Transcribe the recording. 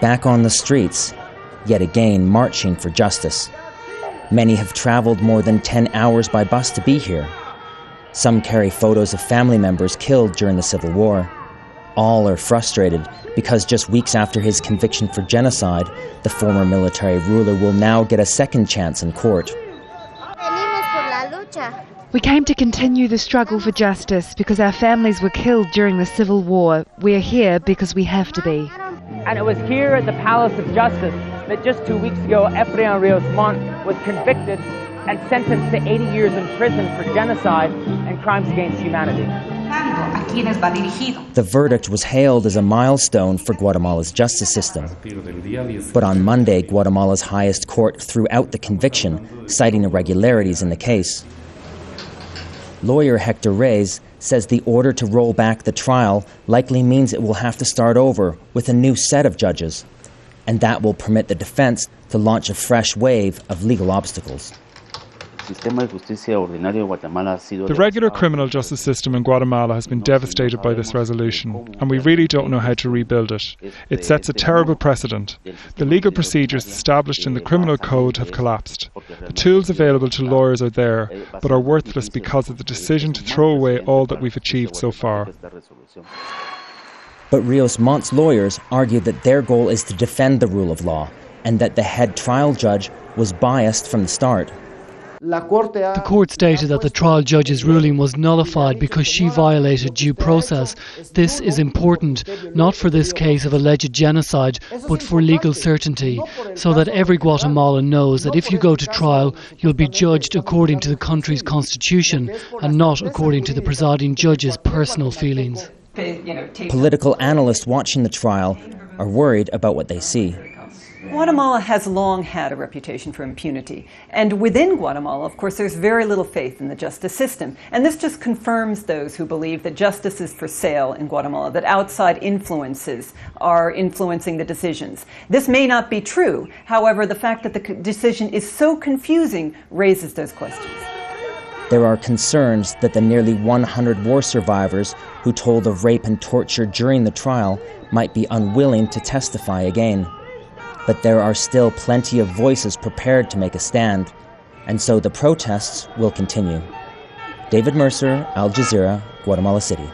Back on the streets, yet again marching for justice. Many have traveled more than 10 hours by bus to be here. Some carry photos of family members killed during the Civil War. All are frustrated because just weeks after his conviction for genocide, the former military ruler will now get a second chance in court. We came to continue the struggle for justice because our families were killed during the Civil War. We are here because we have to be. And it was here at the Palace of Justice that just 2 weeks ago, Efrain Rios Montt was convicted and sentenced to 80 years in prison for genocide and crimes against humanity. The verdict was hailed as a milestone for Guatemala's justice system. But on Monday, Guatemala's highest court threw out the conviction, citing irregularities in the case. Lawyer Hector Reyes says the order to roll back the trial likely means it will have to start over with a new set of judges, and that will permit the defense to launch a fresh wave of legal obstacles. The regular criminal justice system in Guatemala has been devastated by this resolution, and we really don't know how to rebuild it. It sets a terrible precedent. The legal procedures established in the criminal code have collapsed. The tools available to lawyers are there, but are worthless because of the decision to throw away all that we've achieved so far. But Rios Montt's lawyers argue that their goal is to defend the rule of law, and that the head trial judge was biased from the start. The court stated that the trial judge's ruling was nullified because she violated due process. This is important, not for this case of alleged genocide, but for legal certainty, so that every Guatemalan knows that if you go to trial, you'll be judged according to the country's constitution and not according to the presiding judge's personal feelings. Political analysts watching the trial are worried about what they see. Guatemala has long had a reputation for impunity. And within Guatemala, of course, there's very little faith in the justice system. And this just confirms those who believe that justice is for sale in Guatemala, that outside influences are influencing the decisions. This may not be true. However, the fact that the decision is so confusing raises those questions. There are concerns that the nearly 100 war survivors who told of rape and torture during the trial might be unwilling to testify again. But there are still plenty of voices prepared to make a stand, and so the protests will continue. David Mercer, Al Jazeera, Guatemala City.